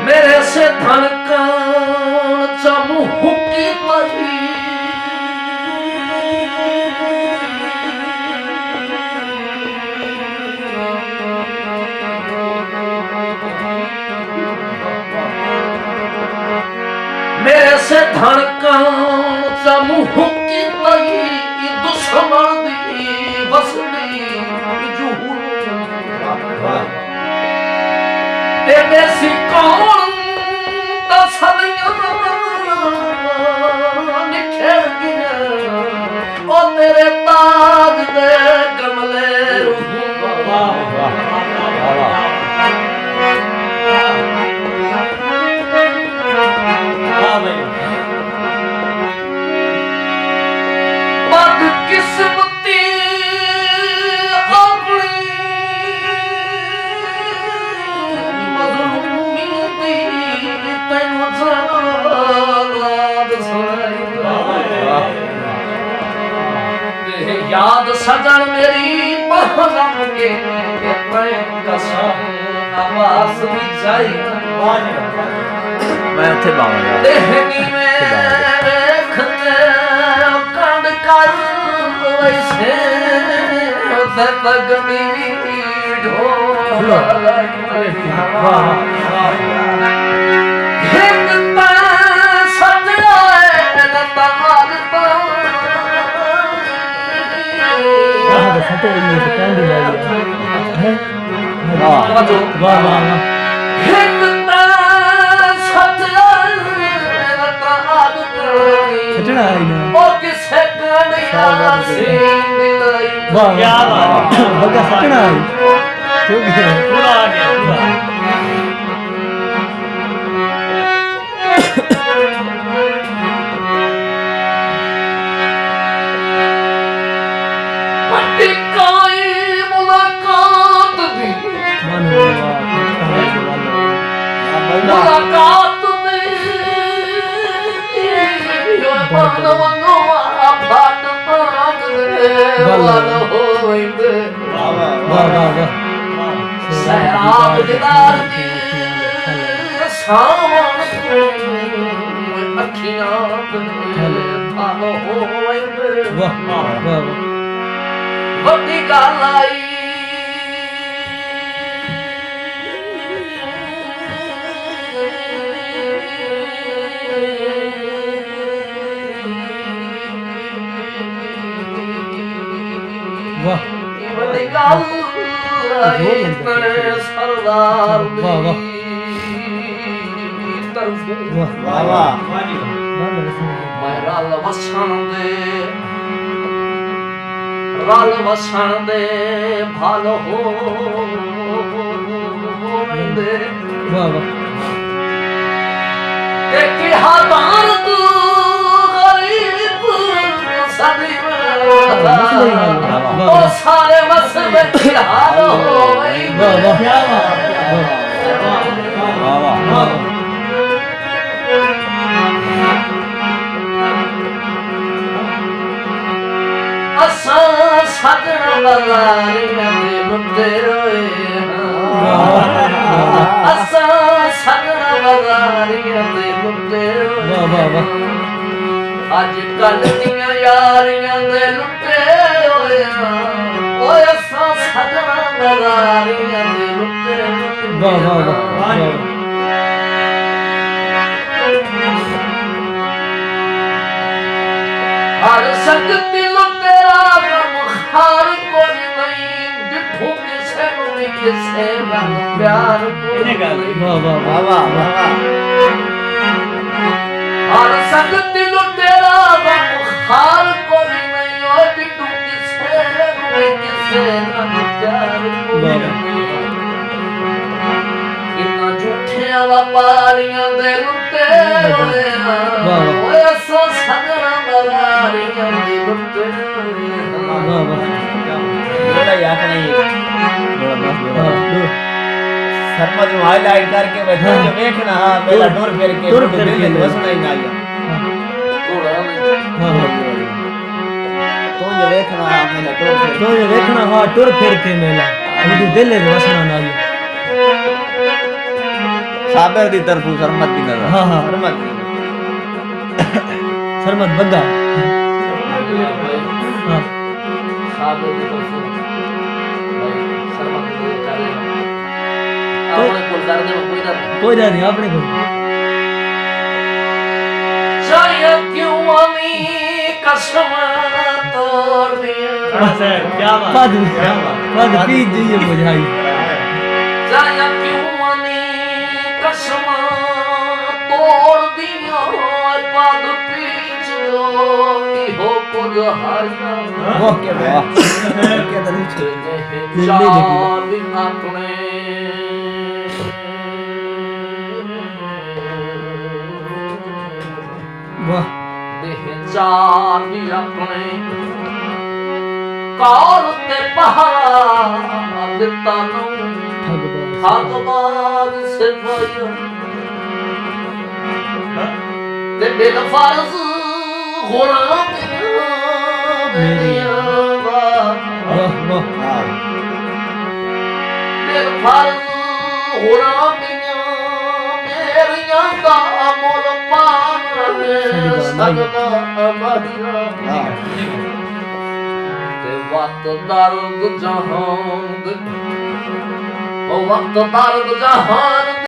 मेरे से धड़कन चमू हुकी पही मेरे से धड़कन चमू हुकी पही दुश्मन दी बसदी जुहू तेरे सिकोण दसदियां निखर गया ओ तेरे ताज दे गमले बद किस्मती याद सजन मेरी बहरम के कसम आवाज भी जाई मैं उठे बावंगा देहनी में देखते कंड कर वैसे तगनी ढोल हिंदता सजाए नतार फोटो में कैंडी लाई है वाह वाह वाह छटना आई ना ओ किसे कनिया सीन लाई वाह क्या बात बगा छटना आई तो क्या पूरा आ गया पूरा मुलाकात में बनवनो आफत पाग वाल होइबे वाह वाह वाह सहराब दीदार दी सावन अखियां भालो होइबे वाह वाह वड्डी गल आई वाह सरदार वाह वाह वाह मैं रल वसन दे भालो होंदे वाह वाह कि हादान तू गरीब सदी ओ सारे मसले हाल होई वाह वाह क्या वाह वाह असा सजन बलारियां दे मुंडे रोए असा सजन बलारियां दे मुंडे वाह वाह वाह अज कल दियां यारियां दे लुटे होए ओए असा सजन बलारियां दे लुटे वाह वाह वाह किसे रंग प्यार वाह वाह वाह वाह वाह हर संगत लुटेरा हार कोई नहीं ओ बिट्टू किसे रंग प्यार इन्ना झूठे व्यापारियां दे लुटेरे ओए सो सगरा मरारियां दे लुटेरे वाह वाह थोड़ा याद नहीं थोड़ा बस हाँ दो शर्मा जो हाईलाइट करके बैठो जो देखना हां पहला डोर फेर के डोर फेर के बसना ही ना आया थोड़ा हाँ हाँ तो जो देखना पहला डोर फेर तो ये देखना हाँ टुर फिर के मेला मुझे दिल है वसना ना ये साबर दी तरफ शर्मत दी नजर हाँ हाँ शर्मत सरमत बग्गा हाँ सादे दी तरफ भाई शर्मा को करे आपने कोल कर दे कोई डर नहीं कोई डर नहीं आपने को चाहे क्यों अमी कसम तोड़ दिया क्या बात बाद पी जाइए बुझाई चाहे क्यों अमी कसम तोड़ दिया पद पीछ लो हो को जो हारिया वाह क्या वाह क्या तरीफ चार दिन अपने वाह देह चार दिन अपने काल ते पहाड़ दिता नू ठगबाज से भयो ते बेलफारज गुलाम मेरिया वाह वाह बेलफारज गुलाम मेरिया दा मोल पान सगदा अमरिया ते वक्त दर्द जहान ओ वक्त दर्द जहान